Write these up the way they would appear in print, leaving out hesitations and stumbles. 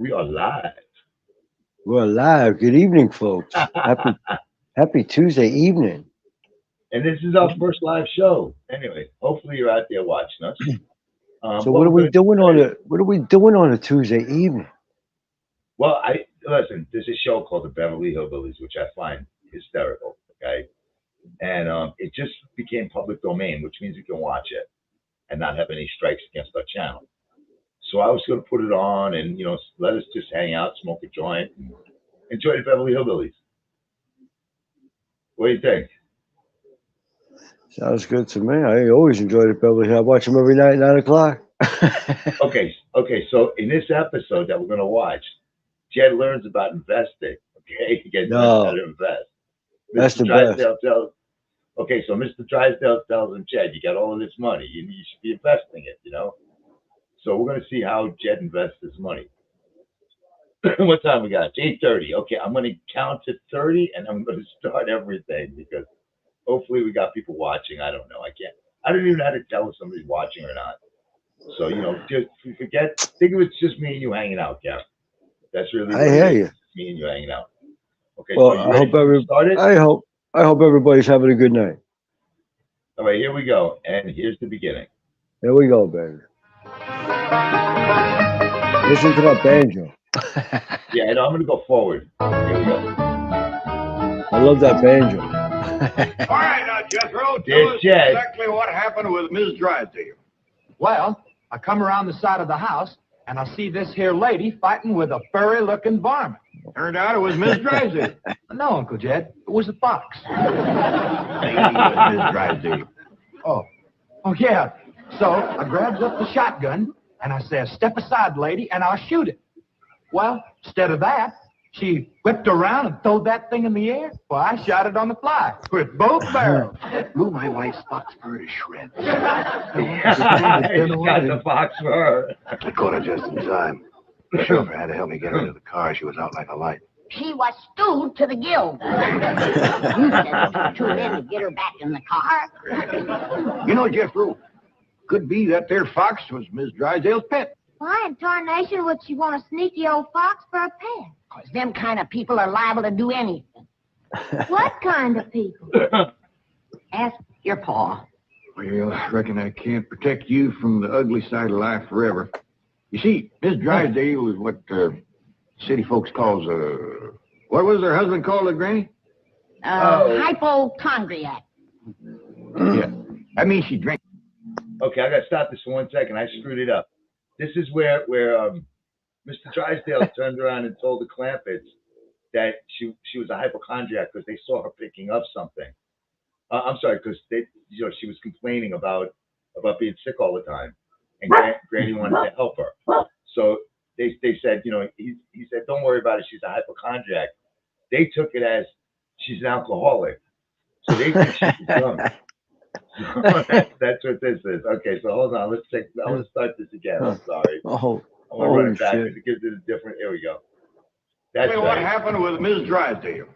We are live. We're live. Good evening, folks. Happy Tuesday evening. And this is our first live show. Anyway, hopefully you're out there watching us. So What what are we're we going to do doing today, on a Tuesday evening? well, I listen, there's a show called the Beverly Hillbillies, which I find hysterical, okay? And it just became public domain, which means you can watch it and not have any strikes against our channel. So I was going to put it on and, let us just hang out, smoke a joint, and enjoy the Beverly Hillbillies. What do you think? Sounds good to me. I always enjoy the Beverly Hills. I watch them every night at 9 o'clock. Okay. So in this episode that we're going to watch, Jed learns about investing. Okay, he gets learns how No, to invest. that's Mr. the best. Drysdale tells. Okay, so Mr. Drysdale tells him, Jed, you got all of this money. You should be investing it. So we're going to see how Jed invests his money. What time we got? It's 8:30. Okay, I'm going to count to 30, and I'm going to start everything because hopefully we got people watching. I don't know. I can't. I don't even know how to tell if somebody's watching or not. So just forget. Think of it just me and you hanging out, Gary. That's really I what it hear is. you. It's me and you hanging out. Okay, so Well, you ready to start it? I hope everybody's having a good night. All right, here we go. And here's the beginning. There we go, baby. Listen to that banjo. Yeah, and I'm going to go forward. Here we go. I love that banjo. All right, now, Jethro, tell There's us Jed. exactly what happened with Miss Drysdale. Well, I come around the side of the house, and I see this here lady fighting with a furry-looking varmint. Turned out it was Miss Drysdale. No, Uncle Jed, it was a fox. Lady was Miss Drysdale. Oh, yeah. So I grabs up the shotgun, and I says, step aside, lady, and I'll shoot it. Well, instead of that, she whipped around and threw that thing in the air. Well, I shot it on the fly with both barrels. Blew my wife's fox fur to shreds. He's got the fox fur. I caught her just in time. The chauffeur had to help me get her into the car. She was out like a light. She was stewed to the gills. You said it took 2 men to get her back in the car. You know, Jethro, could be that there fox was Miss Drysdale's pet. Why in tarnation would she want a sneaky old fox for a pet? 'Cause them kind of people are liable to do anything. What kind of people? Ask your pa. Well, I reckon I can't protect you from the ugly side of life forever. You see, Miss Drysdale was what city folks calls what was her husband called it, Granny? Hypochondriac. Yeah. I mean, she drank. Okay, I got to stop this for 1 second. I screwed it up. This is where Mr. Drysdale turned around and told the Clampetts that she was a hypochondriac because they saw her picking up something. I'm sorry, because she was complaining about being sick all the time, and Granny wanted to help her. So they said, he said, don't worry about it. She's a hypochondriac. They took it as she's an alcoholic, so they think she's drunk. So that's what this is. Okay, so hold on. I want to start this again. I'm sorry. Oh, I want to run it back shit. because it gives it a different. Here we go. That's Tell me what right. happened with Miss Drysdale.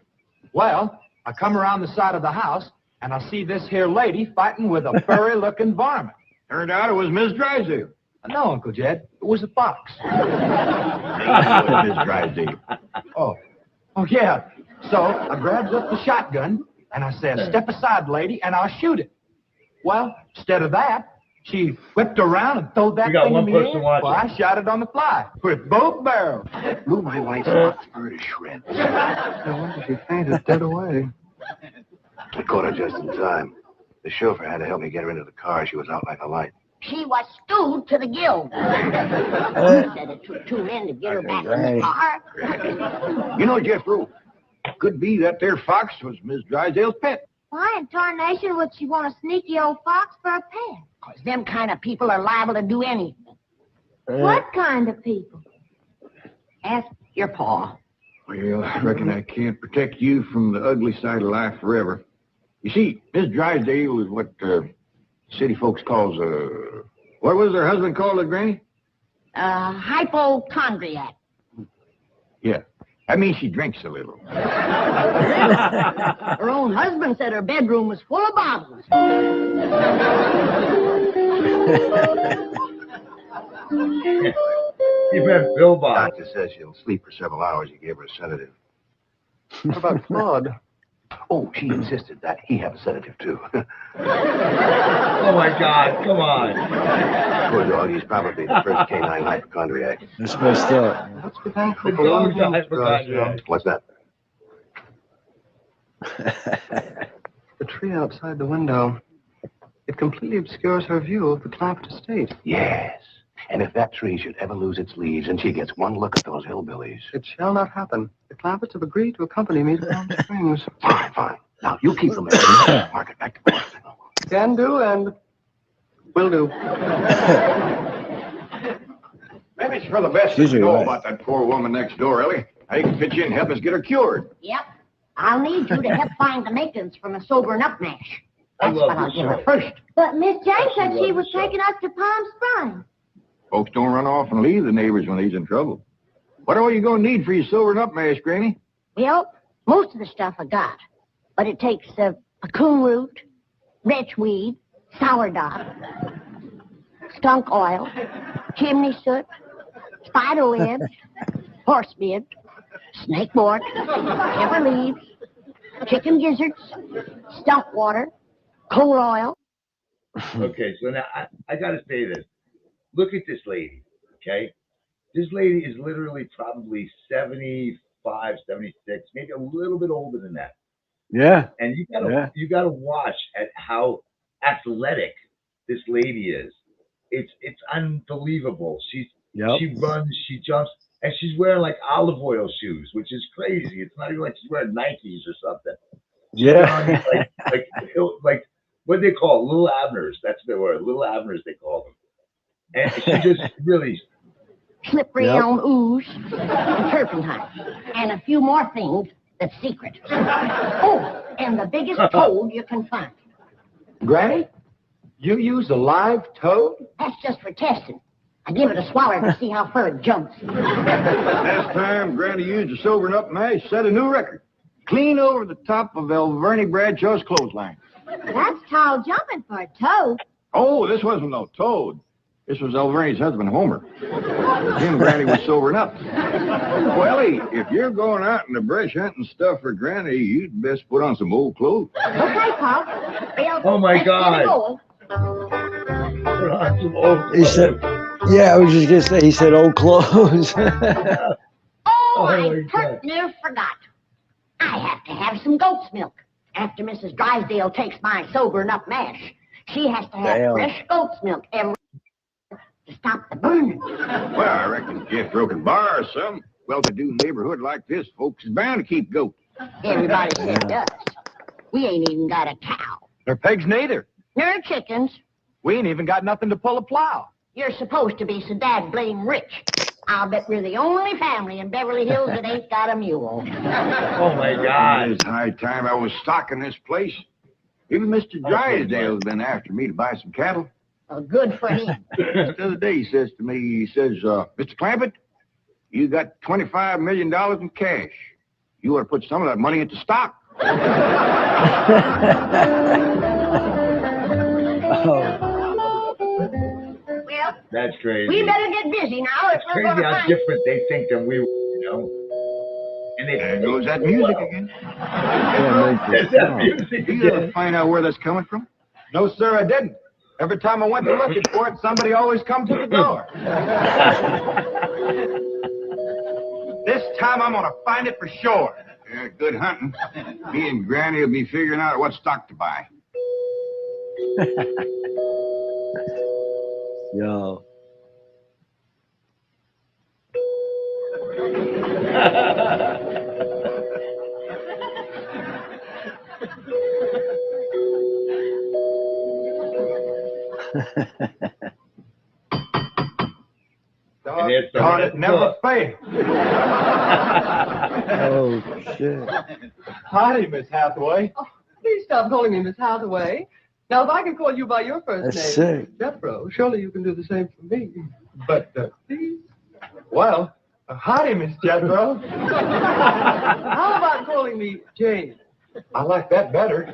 Well, I come around the side of the house, and I see this here lady fighting with a furry-looking varmint. Turned out it was Miss Drysdale. No, Uncle Jed, it was a fox. Lady was Miss Drysdale. Oh, yeah. So I grabs up the shotgun, and I says, step aside, lady, and I'll shoot it. Well, instead of that, she whipped around and threw that We got thing one in the person air. watching. Well, I shot it on the fly with both barrels. Blew my wife's fox fur to shreds. No wonder she fainted dead away. I caught her just in time. The chauffeur had to help me get her into the car. She was out like a light. She was stewed to the gills. You said it took 2 men to get her back in the car. You know, Jethro, could be that there fox was Miss Drysdale's pet. Why in tarnation would she want a sneaky old fox for a pet? 'Cause them kind of people are liable to do anything. What kind of people? Ask your pa. Well, I reckon I can't protect you from the ugly side of life forever. You see, Miss Drysdale is what city folks calls what was her husband called it, Granny? Hypochondriac. Yeah. I mean, she drinks a little. Her own husband said her bedroom was full of bottles. You meant Bill Bob. Doctor says she'll sleep for several hours. He gave her a sedative. What about Claude? Oh, she insisted that he have a sedative, too. Oh, my God. Come on. Poor dog, he's probably the first canine hypochondriac. That's messed up. Let's be thankful The for all dog's a things, hypochondriac. What's that? The tree outside the window. It completely obscures her view of the Clampett estate. Yes. And if that tree should ever lose its leaves and she gets one look at those hillbillies. It shall not happen. The Clampetts have agreed to accompany me to Palm Springs. Fine, fine. Now, you keep them there. Mark it back to court. Can do and will do. Maybe it's for the best Excuse to me, know what? about that poor woman next door, Ellie. How you can fit you in and help us get her cured. Yep. I'll need you to help find the makings from a sobering up mash. I That's love what I'll this give her show. first. But Miss Jane said love she this was show. taking us to Palm Springs. Folks don't run off and leave the neighbors when he's in trouble. What all you gonna need for your silvering up mash, Granny? Well, most of the stuff I got. But it takes cocoon root, wretchweed, sourdough, skunk oil, chimney soot, spider webs, horsebid, snake bark, ever leaves, chicken gizzards, stump water, coal oil. Okay, so now I got to say this. Look at this lady, okay? This lady is literally probably 75, 76, maybe a little bit older than that. Yeah. And you Yeah. gotta watch at how athletic this lady is. It's unbelievable. Yep. She runs, she jumps, and she's wearing like olive oil shoes, which is crazy. It's not even like she's wearing Nikes or something. Yeah. like what do they call it? Little Abners. That's their word. Little Abners they call them. And she just really Slippery Yep. elm ooze, and turpentine, and a few more things that's secret. Oh, and the biggest toad you can find. Granny, you use a live toad? That's just for testing. I give it a swaller to see how far it jumps. Last time Granny used the silvering up mash, set a new record. Clean over the top of Elverny Bradshaw's clothesline. That's tall jumping for a toad. Oh, this wasn't no toad. This was Elverny's husband, Homer. With him, Granny was sobering up. Welly, if you're going out in the brush hunting stuff for Granny, you'd best put on some old clothes. Okay, Pop. Well, Oh, my let's get God. it going. put on some old He said, clothes. yeah, I was just gonna say, he said old clothes. Oh, Oh, I my God. pert near forgot. I have to have some goat's milk. After Mrs. Drysdale takes my sobering up mash, she has to have Damn. fresh goat's milk every to stop the burning. Well, I reckon Jethro can borrow some. Well-to-do neighborhood like this, folks is bound to keep goats. Everybody said us. We ain't even got a cow. Or pigs neither. Nor chickens. We ain't even got nothing to pull a plow. You're supposed to be so dad blame rich. I'll bet we're the only family in Beverly Hills that ain't got a mule. Oh my God. It's high time I was stocking this place. Even Mr. Drysdale's been after me to buy some cattle. Well, good for him. The other day he says to me, Mr. Clampett, you got $25 million in cash. You ought to put some of that money into stock. Oh, Well, That's crazy. we better get busy now if It's we're crazy going to how find... different they think than we were, you know. And they There goes that music again. There's that music You gotta again. find out where that's coming from. No, sir, I didn't. Every time I went to looking for it, somebody always come to the door. This time I'm gonna find it for sure. Yeah, good hunting. Me and Granny will be figuring out what stock to buy. yo. And it's the- God, it never fails. Oh, shit. Howdy, Miss Hathaway. Please stop calling me Miss Hathaway. Now, if I can call you by your first That's name, sick. Jethro, surely you can do the same for me. But, Please. well, howdy, Miss Jethro. How about calling me Jane? I like that better.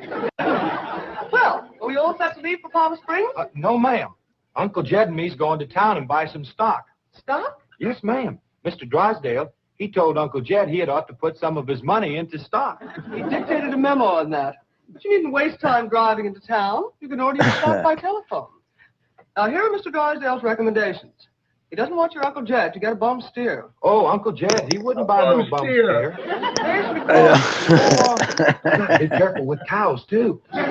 Well, are we all set to leave for Palm Springs? No, ma'am. Uncle Jed and me's going to town and buy some stock. Stock? Yes, ma'am. Mr. Drysdale, he told Uncle Jed he had ought to put some of his money into stock. He dictated a memo on that. But you needn't waste time driving into town. You can order your stock by telephone. Now, here are Mr. Drysdale's recommendations. He doesn't want your Uncle Jed to get a bum steer. Oh, Uncle Jed, he wouldn't buy no bum steer. Be careful with cows, too. Jethro,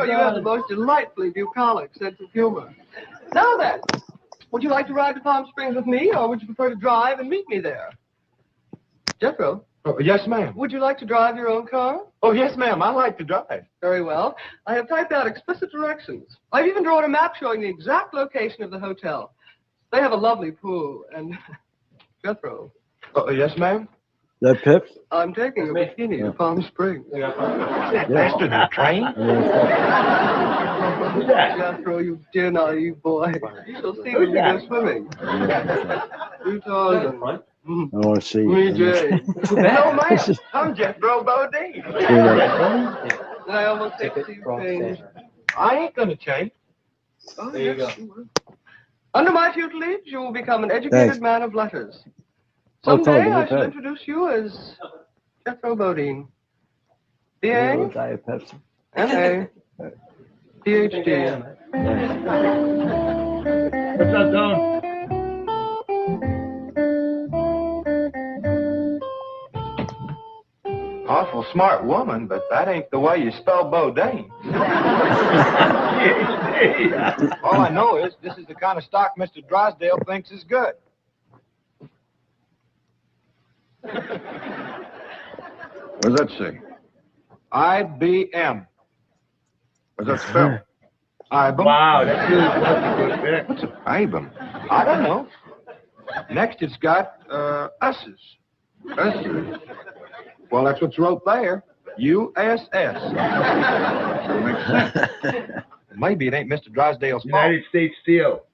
you have the most delightfully bucolic sense of humor. Now then, would you like to ride to Palm Springs with me, or would you prefer to drive and meet me there? Jethro? Oh, yes, ma'am. Would you like to drive your own car? Oh, yes, ma'am. I like to drive. Very well. I have typed out explicit directions. I've even drawn a map showing the exact location of the hotel. They have a lovely pool, and Jethro. Oh, yes, ma'am. That Pip? I'm taking a bikini to Palm Springs. Is that faster than a train? Who's that? Jethro, you dear naive boy. You shall see when we go swimming. 2000. I want to see Me, you. Jay. No, ma'am. I'm Jethro Bodine. Did I almost say to you change? I ain't gonna change. Oh, yes, you will. Under my tutelage, you will become an educated man of letters. Someday I shall introduce you as Jethro Bodine. B.A. Diet Pepsi. M.A. Ph.D. What's up, Don? Awful smart woman, but that ain't the way you spell Bodine. All I know is this is the kind of stock Mr. Drysdale thinks is good. What does that say? IBM. What's that spell? IBM. Wow, that's really good pick. What's an IBM? I don't know. Next it's got S's. S's. Well, that's what's wrote there. USS. Makes sense. Maybe it ain't Mr. Drysdale's fault. United States Steel.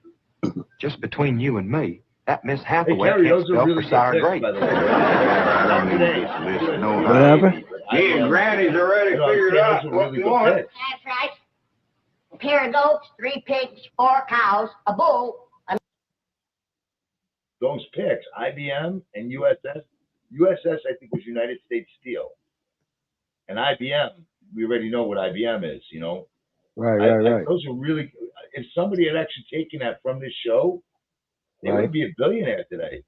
Just between you and me, that Miss Hey, Hathaway Kerry, can't those are spell really for sour good grape. picks, by the way. I don't need this list. No, What happened? Me and Granny's already figured out Those are what really we good want. picks. That's right. A pair of goats, 3 pigs, 4 cows, a bull. Those picks, IBM and USS. USS, I think, was United States Steel. And IBM, we already know what IBM is, you know. Right. Those are really, if somebody had actually taken that from this show, they Right. would be a billionaire today.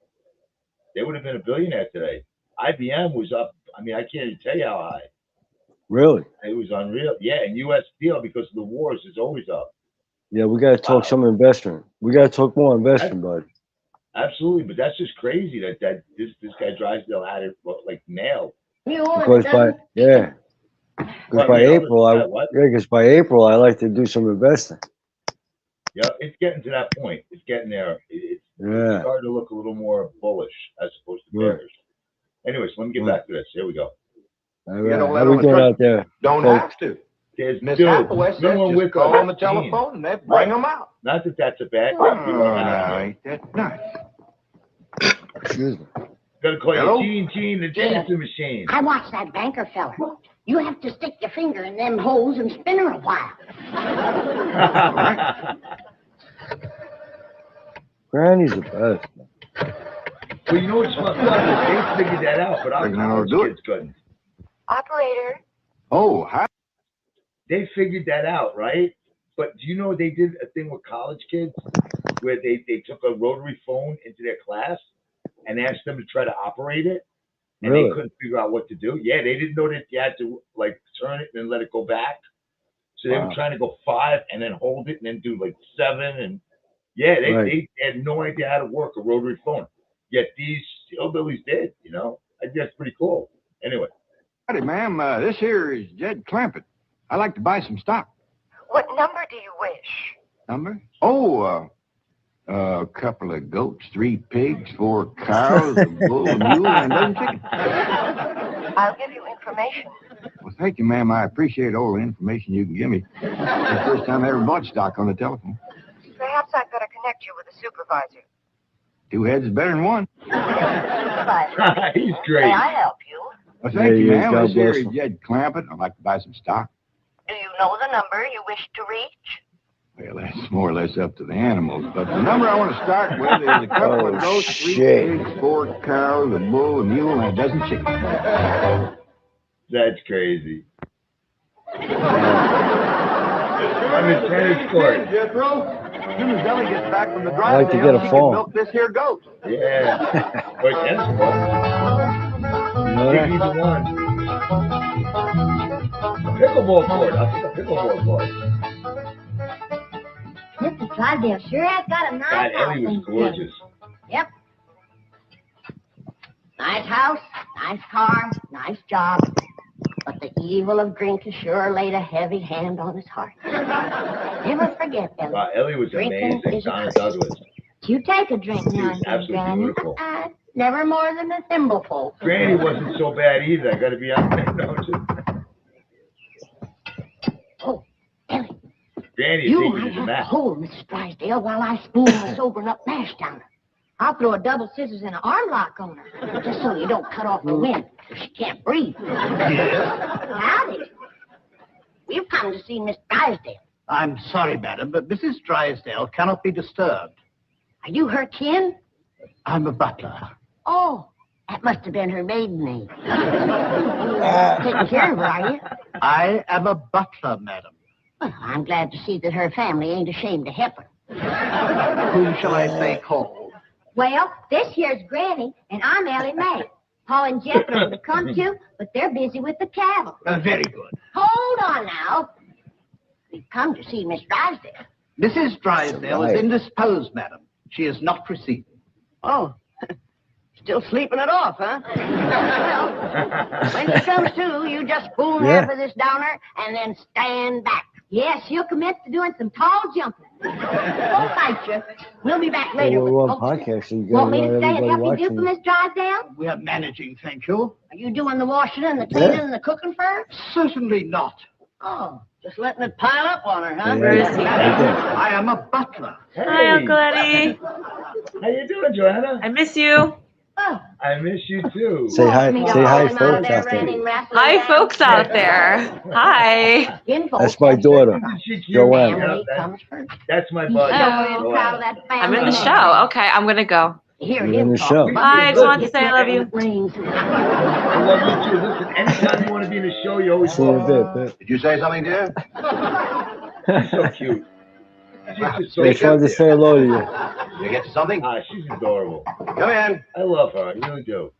They would have been a billionaire today. IBM was up, I mean, I can't even tell you how high. Really? It was unreal. Yeah, and US Steel, because of the wars, is always up. Yeah, we got to talk some investment. We got to talk more investment, bud. Absolutely, but that's just crazy that this guy Drysdale had it like nailed. Because by Well, by you know, April, because by April I like to do some investing. Yeah, it's getting to that point. It's getting there. It's Yeah. starting to look a little more bullish as opposed to Yeah. bearish. Anyways, let me get back to this. Here we go. All You right. don't let How we them doing attract- out there? Don't Folks. have to. There's Miss dude, Hathaway said no one just with call us. on the telephone and they bring them out. Not that that's a bad thing. Oh, You don't have no, to. ain't that nice? Excuse me. Gotta call Hello? you Gene, the Jensen machine. I watched that banker fella. You have to stick your finger in them holes and spin her a while. Granny's the best. Well, you know what's fucked up? They figured that out, but our Figured out how to college do it. kids couldn't. Operator. Oh, hi. They figured that out, right? But do you know they did a thing with college kids where they took a rotary phone into their class and asked them to try to operate it, and Really? they couldn't figure out what to do. Yeah, they didn't know that you had to like turn it and then let it go back. So they were Wow. trying to go 5 and then hold it and then do like 7 and yeah, they had no idea how to work a rotary phone. Yet these hillbillies did, you know. I think that's pretty cool. Anyway. Howdy, ma'am. This here is Jed Clampett. I'd like to buy some stock. What number do you wish? Number? Oh, a couple of goats, 3 pigs, 4 cows, a bull, a mule, and a dozen chickens. I'll give you information. Well, thank you, ma'am. I appreciate all the information you can give me. It's the first time I ever bought stock on the telephone. Perhaps I'd better connect you with a supervisor. 2 heads is better than 1. Supervisor, He's may great. I help you? Well, thank you, Yeah, ma'am. God This here bless is him. Jed Clampett. I'd like to buy some stock. Do you know the number you wish to reach? Well, that's more or less up to the animals. But the number I want to start with is a couple of goats, 3 pigs, 4 cows, a bull, a mule, and a dozen chickens. That's crazy. I'm in tennis court. Jethro, as soon as Ellie gets back from the I'd drive, like to get a she phone. can milk this here goat. Yeah. Wait, tennis court. You know that? Either one. A pickleball court. I'll take a pickleball court. Mr. Drysdale sure has got a nice God, house. Ellie was gorgeous. Yep. Nice house, nice car, nice job. But the evil of drink has sure laid a heavy hand on his heart. Never forget, Ellie. Wow, Ellie was Drinking amazing. is a Donna curse. Douglas. You take a drink She now was and then, absolutely Granny. beautiful. Never more than a thimbleful. Granny wasn't so bad either. I got to be honest. No, Oh, Ellie, Granny you is might taking have the to map. hold Mrs. Drysdale while I spoon the sobering up mash down her. I'll throw a double scissors and an arm lock on her. Just so you don't cut off her wind, so she can't breathe. Howdy. We've come to see Miss Drysdale. I'm sorry, madam, but Mrs. Drysdale cannot be disturbed. Are you her kin? I'm a butler. Oh, that must have been her maiden name. Taking care of her, are you? I am a butler, madam. Well, I'm glad to see that her family ain't ashamed to help her. Whom shall I say call? Well, this here's Granny, and I'm Ellie Mae. Paul and Jethro would have come too, but they're busy with the cattle. Very good. Hold on now. We've come to see Miss Drysdale. Mrs. Drysdale is indisposed, madam. She is not receiving. Oh, still sleeping it off, huh? Well, when she comes to, you just spoon Yeah. her for this downer and then stand back. Yes, she'll commence to doing some tall jumping. Don't bite you. We'll be back later We're with on folks. podcast, so you Want got me to stay and everybody help you do watching. for Miss Drysdale? We are managing, thank you. Are you doing the washing and the cleaning Yeah. and the cooking for her? Certainly not. Oh, just letting it pile up on her, huh? Yeah. is he? I am a butler. Hey, Hi, Uncle Eddie. how you doing, Joanna? I miss you. Oh, I miss you too. Say hi, me say to hi, hold him out folks there out there. running, wrestling Hi, around. folks out there. Hi. Skin folks, That's my that's daughter, certain. She cute. Joanne. Family That- comes first. that's my He's buddy. so Oh. proud of that family. I'm in the man. show. Okay, I'm going to go. Hear You're him in the talk. show. Bye. I just wanted to say I love you. Rings. I love you too. Listen, anytime you want to be in the show, you always See you in a call. bit. Did you say something, dear? She's so cute. She's just so I just wanted to say hello to you. Did you get you something? she's adorable. Come in. I love her. I really do.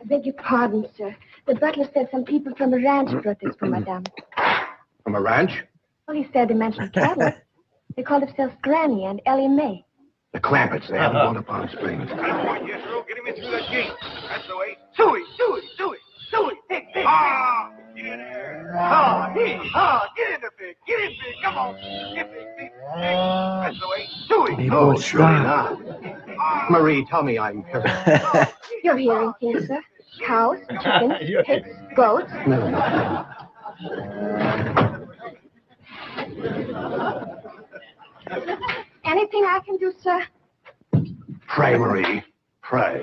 I beg your pardon, sir. The butler said some people from the ranch brought this for Madame. From a ranch? Well, he said they mentioned cattle. They called themselves Granny and Ellie Mae. The Clampets. They haven't gone to Palm Springs. Come on, Jethro. Get him in through that gate. That's the way. Suey. Pig. Ah! Get in there. Ah, get in there, pig. Get in, pig. Come on. Get pig. That's the way. Suey. Hey, No, boy, surely stop. not. Marie, tell me I'm hearing. You're hearing things, sir. Cows, chickens, Yeah. pigs, goats. Anything I can do, sir? Pray, Marie. Pray.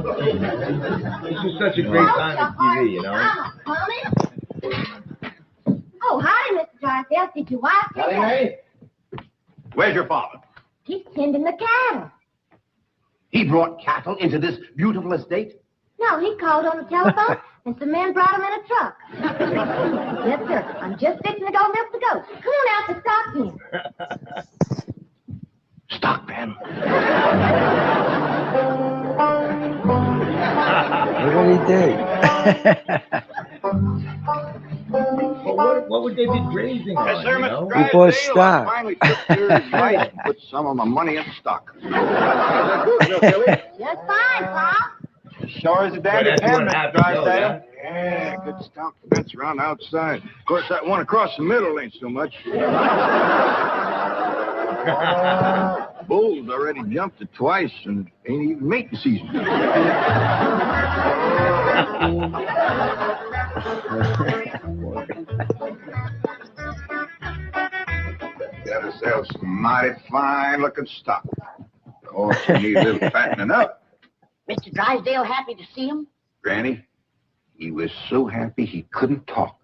This is such a great time on TV, you know? Oh, howdy, Mr. Drysdale. Did your wife get that? Where's your father? He's tending the cattle. He brought cattle into this beautiful estate? No, he called on the telephone, and some men brought him in a truck. Yes, sir. I'm just fixing to go milk the goats. Come on out to stock him. Stock pen. Look what he did. But what would they be grazing on, Yes, sir, you Mr. know? Drysdale. People are stock. I finally took your advice and put some of my money in stock. Is that good, Miss Billy? Just fine, Pa. Sure is a dandy Well, that's pen, one Mr. half to go, Drysdale. Yeah, good stout fence around the outside. Of course, that one across the middle ain't so much. Bulls already jumped it twice and ain't even mating season. Got ourselves some mighty fine-looking stock. Of course, we need a little fattening up. Mr. Drysdale happy to see him? Granny, He was so happy he couldn't talk.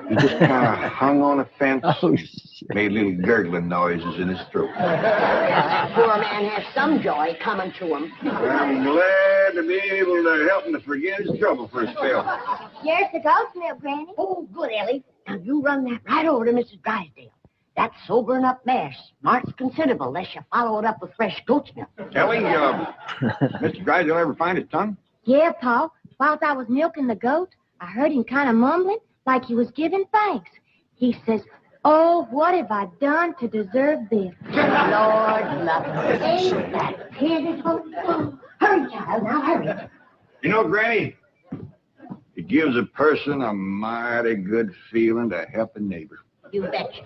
He just kind of hung on a fence, Oh, shit. made little gurgling noises in his throat. That poor man has some joy coming to him. I'm glad to be able to help him to forget his trouble for a spell. Here's the goat's milk, Granny. Oh, good, Ellie. Now you run that right over to Mrs. Drysdale. That sobering up mare smarts considerable unless you follow it up with fresh goat's milk. Ellie, Mr. Drysdale ever find his tongue? Yeah, Pa. Whilst I was milking the goat, I heard him kind of mumbling like he was giving thanks. He says, "Oh, what have I done to deserve this?" Lord love him. Ain't that pitiful? Oh, hurry, child, now hurry. You know, Granny, it gives a person a mighty good feeling to help a neighbor. You betcha.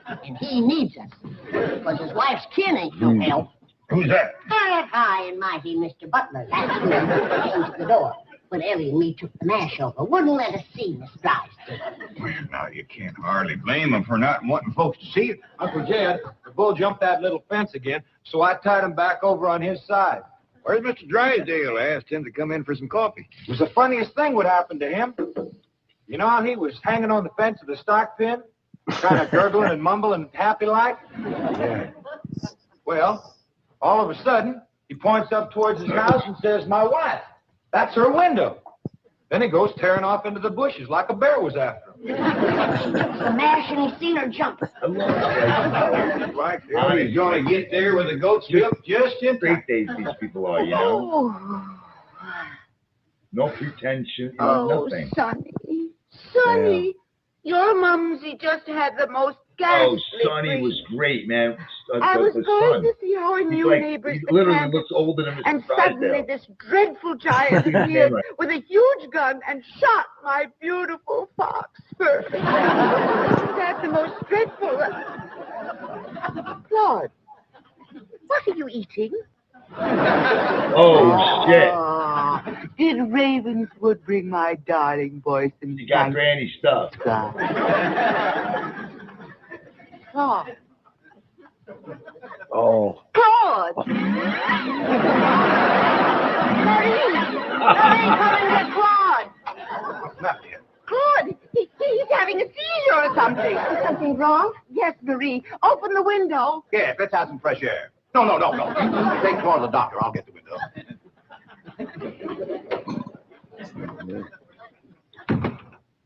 And he needs us. Because his wife's kin ain't no help. Who's that? That high and mighty Mr. Butler last minute came to the door when Ellie and me took the mash over. Wouldn't let us see Miss Drysdale. Well, now, you can't hardly blame him for not wanting folks to see it. Uncle Jed, the bull jumped that little fence again, so I tied him back over on his side. Where's Mr. Drysdale? I asked him to come in for some coffee. It was the funniest thing would happen to him. You know how he was hanging on the fence of the stock pen, kind of gurgling and mumbling happy like? Yeah. Well, all of a sudden, he points up towards his house and says, "My wife, that's her window." Then he goes tearing off into the bushes like a bear was after him. The mash and he seen her jumping. Like he's going to get there with the goat's milk just in time. Great days these people are, you know? Oh, No pretension, nothing. Sonny. Sonny, your mumsy just had the most ghastly Sonny dream. was great, man. I was The going son. to see our He's new like, neighbors, he the literally Campbells, looks older than Mr. and suddenly Drysdale. this dreadful giant appeared with a huge gun and shot my beautiful fox first. That's the most dreadful. Claude, what are you eating? Oh, shit. Did Ravenswood bring my darling boy some You got Granny stuff. Claude. Oh. Claude! Marie, come and get Claude! Claude, he's having a seizure or something. Is something wrong? Yes, Marie. Open the window. Yes, let's have some fresh air. No. Take Claude to the doctor. I'll get the window.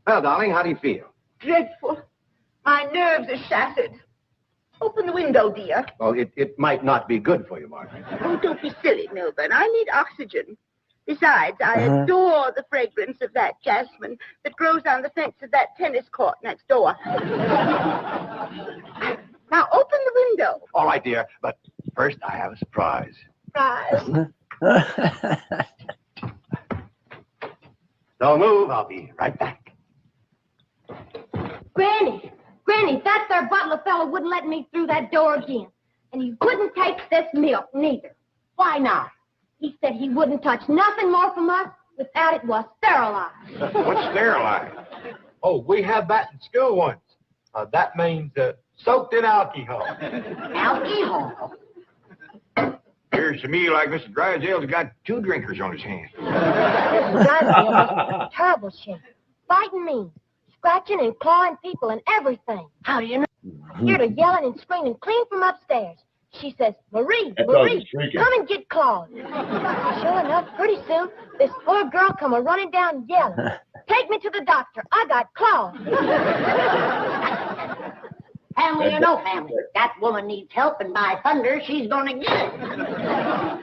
Well, darling, how do you feel? Dreadful. My nerves are shattered. Open the window, dear. Well, it might not be good for you, Margaret. Oh, don't be silly, Milburn. I need oxygen. Besides, I adore the fragrance of that jasmine that grows on the fence of that tennis court next door. Now, open the window. All right, dear, but first I have a surprise. Surprise. Don't move. I'll be right back. Granny, that there butler fellow wouldn't let me through that door again. And he wouldn't take this milk, neither. Why not? He said he wouldn't touch nothing more from us without it was sterilized. What's sterilized? Oh, we have that in school once. That means soaked in alcohol. Alcohol. Appears to me like Mr. Drysdale's got two drinkers on his hands. Drysdale must be in terrible shape. Fighting me, scratching and clawing people and everything. How do you know? Heard her yelling and screaming clean from upstairs. She says, Marie, That dog Marie, is freaking. come and get Claude. Sure enough, pretty soon, this poor girl come a-running down yelling. Take me to the doctor. I got Claude. Family or no family, that woman needs help, and by thunder, she's going to get it.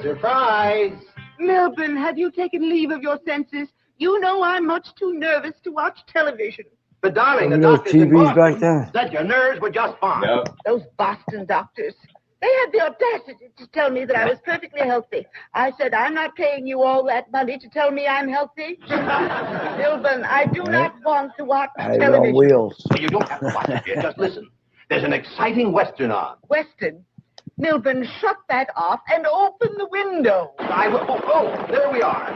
Surprise! Milburn, have you taken leave of your senses? You know I'm much too nervous to watch television. But darling, the Those doctors in TVs Boston back there. said your nerves were just fine. Yep. Those Boston doctors. They had the audacity to tell me that I was perfectly healthy. I said, I'm not paying you all that money to tell me I'm healthy. Milburn, I do not want to watch Hey, on television. wheels. You don't have to watch it, dear. Just listen. There's an exciting Western on. Western. Milburn, shut that off and open the window. I will. Oh, there we are.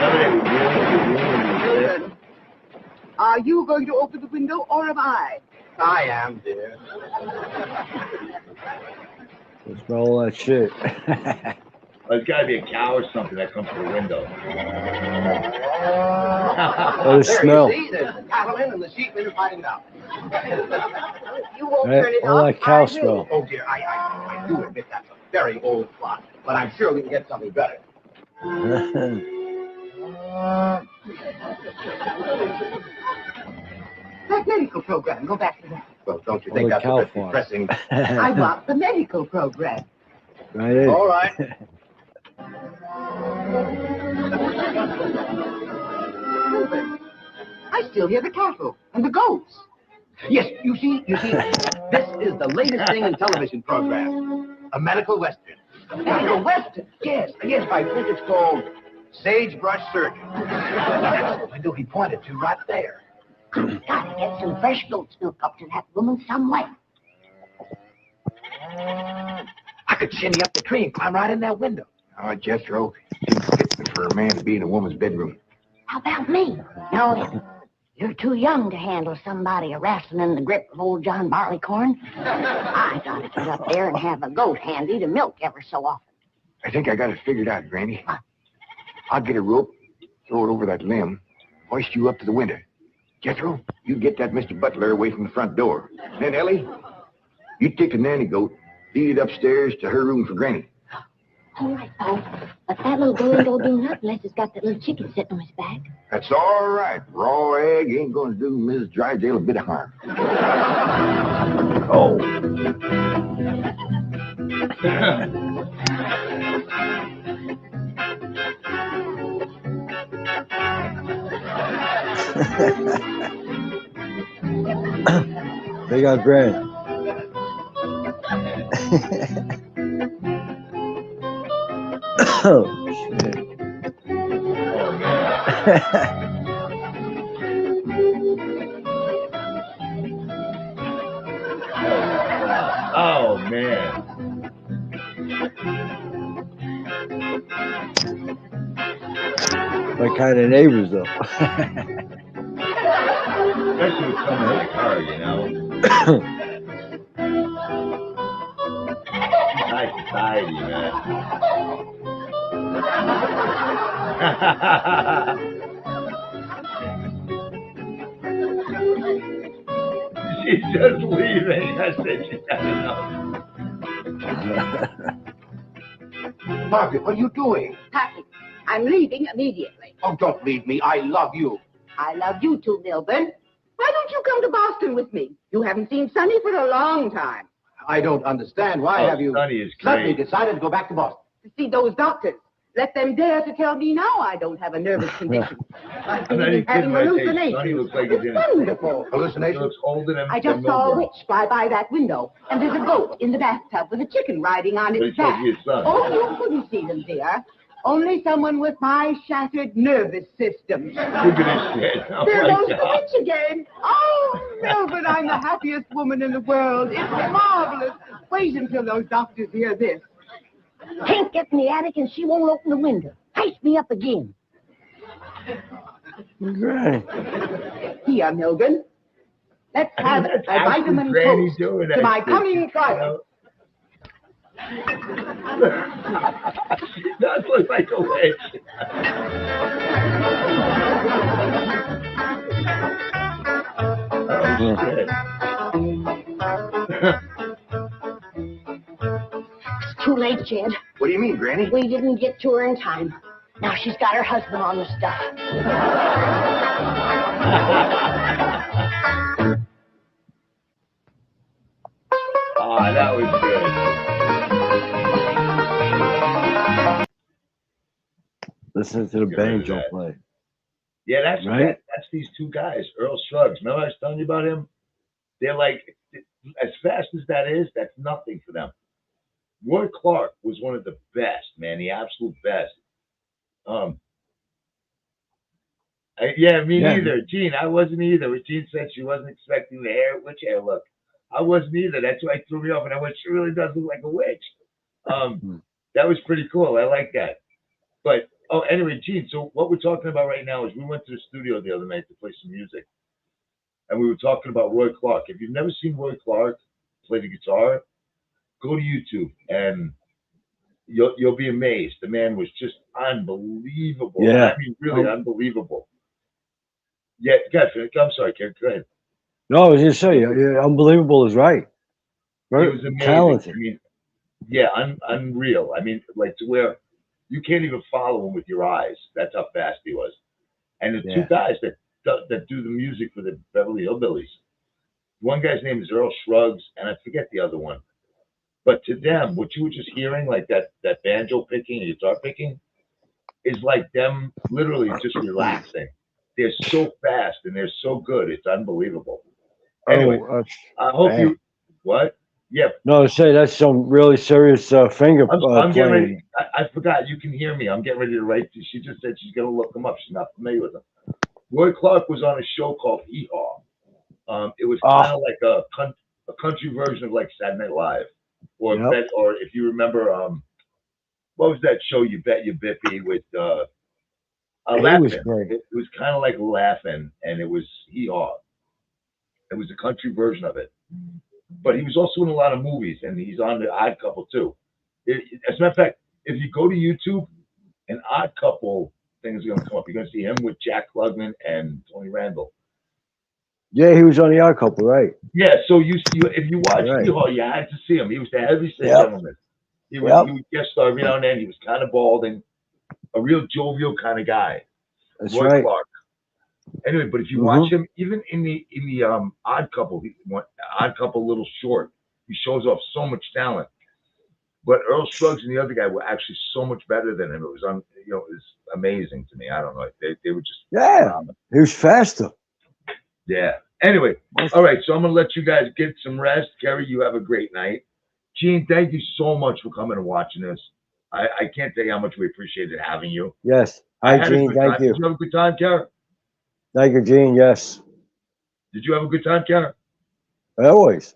Milburn, are you going to open the window or am I? I am, dear. Let's smell all that shit. There's got to be a cow or something that comes to the window. Oh, the There, smell. you see, there's the cattlemen and the sheepmen are fighting out. You won't Right, turn it all off. that cow I will. smell. Oh, dear, I do admit that's a very old clock, but I'm sure we can get something better. That medical program. Go back to that. Well, don't you Oh, think the that's a cow bit farm. depressing? I want the medical program. Right in. All right. I still hear the cattle and the goats. Yes, you see, this is the latest thing in television program. A medical western. A medical western. Yes, I think it's called Sagebrush Surgeon. That's the window he pointed to right there. Gotta get some fresh goat's milk up to that woman some way. I could shinny up the tree and climb right in that window. Oh, Jethro, too fit for a man to be in a woman's bedroom. How about me? No, you're too young to handle somebody wrestling in the grip of old John Barleycorn. I gotta get up there and have a goat handy to milk ever so often. I think I got it figured out, Granny. I'll get a rope, throw it over that limb, hoist you up to the window. Jethro, you get that Mr. Butler away from the front door. Then, Ellie, you take the nanny goat, lead it upstairs to her room for Granny. All right, Paul. But that little boy ain't gonna do nothing unless he's got that little chicken sitting on his back. That's all right. Raw egg ain't going to do Mrs. Drysdale a bit of harm. Oh. They got bread. Oh, shit. Oh, man. What kind of neighbors, though? Especially with someone like her, you know? High society, man. She's just leaving. I said she's had enough. Margaret, what are you doing? Packing. I'm leaving immediately. Oh, don't leave me. I love you. I love you too, Milburn. Why don't you come to Boston with me? You haven't seen Sonny for a long time. I don't understand. Why have you Sonny is suddenly great. decided to go back to Boston? To see those doctors. Let them dare to tell me now I don't have a nervous condition. I'm not even kidding Having when I say hallucinations. Sonny looks like he's in It's his wonderful. He Hallucination? looks older than I just saw a Milburn. witch fly by that window, and there's a goat in the bathtub with a chicken riding on But its he's supposed back. to be his son. Oh, you couldn't see them, dear. Only someone with my shattered nervous system. Look at this shit. Oh, There my goes the God. witch again. Oh, Melvin, I'm the happiest woman in the world. It's marvelous. Wait until those doctors hear this. Can't get in the attic and she won't open the window. Ice me up again. Great. Here, Milburn. Let's have a That's how vitamin Granny toast doing to that my shit, coming you trial. know? She does look like a witch. Oh, shit. It's too late, Jed. What do you mean, Granny? We didn't get to her in time. Now she's got her husband on the stuff. Oh, that was good. Listen to the Get rid of banjo that. play. Yeah, that's Right? that's these two guys, Earl Scruggs. Remember I was telling you about him? They're like, as fast as that is, that's nothing for them. Roy Clark was one of the best, man, the absolute best. Yeah, me Yeah. neither. Gene, I wasn't either. Gene said she wasn't expecting the hair, witch hair look. I wasn't either. That's why it threw me off. And I went, she really does look like a witch. That was pretty cool. I like that. But, anyway, Gene, so what we're talking about right now is we went to the studio the other night to play some music. and we were talking about Roy Clark. If you've never seen Roy Clark play the guitar, go to YouTube and you'll be amazed. The man was just unbelievable. Yeah. I mean, really unbelievable. Yeah, guys, I'm sorry, Karen, go ahead. No, I was just saying, unbelievable is right. He was amazing. Talented. I mean, yeah, unreal. I mean, like to where you can't even follow him with your eyes. That's how fast he was. And the two guys that do the music for the Beverley Hillbillies, one guy's name is Earl Shrugs, and I forget the other one. But to them, what you were just hearing, like that banjo picking and guitar picking, is like them literally just relaxing. They're so fast and they're so good. It's unbelievable. Anyway, I hope you. What? Yeah. No, say that's some really serious finger I'm getting ready. playing. I forgot. You can hear me. I'm getting ready to write. She just said she's going to look him up. She's not familiar with him. Roy Clark was on a show called Hee Haw. It was kind of like a country version of like Saturday Night Live, or or if you remember, what was that show? You Bet Your Bippy with Laughing. It was kind of like Laughing, and it was Hee Haw. It was a country version of it. But he was also in a lot of movies, and he's on the Odd Couple too. As a matter of fact, if you go to YouTube, an Odd Couple thing is going to come up. You're going to see him with Jack Klugman and Tony Randall. Yeah, he was on the Odd Couple, right? Yeah, so if you watch Hee Haw, you had to see him. He was the heavy-set gentleman. He would guest star every now and then. He was kind of balding, a real jovial kind of guy. That's Roy right. Clark. Anyway, but if you watch him, even in the Odd Couple, Odd Couple Little Short, he shows off so much talent. But Earl Scruggs and the other guy were actually so much better than him. It was it was amazing to me. I don't know. They were just he was faster. Yeah. Anyway, all right. So I'm gonna let you guys get some rest. Kerry, you have a great night. Gene, thank you so much for coming and watching this. I can't tell you how much we appreciated having you. Yes. Hi, Gene. Thank you. Did you have a good time, Kara? Thank you, Gene. Yes. Did you have a good time, Kara? Always.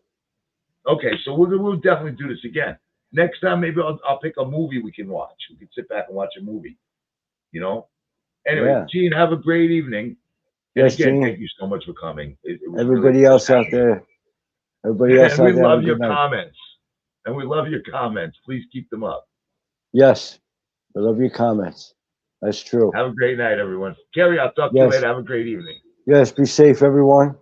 Okay, so we'll definitely do this again. Next time, maybe I'll pick a movie we can watch. We can sit back and watch a movie. Anyway, Gene, have a great evening. And Yes, again, Gene. thank you so much for coming. It was Everybody really else out there. Everybody else and out we there. love your comments. And we love your comments. Please keep them up. Yes. I love your comments. That's true. Have a great night, everyone. Kerry, I'll talk to you later. Have a great evening. Yes. Be safe, everyone.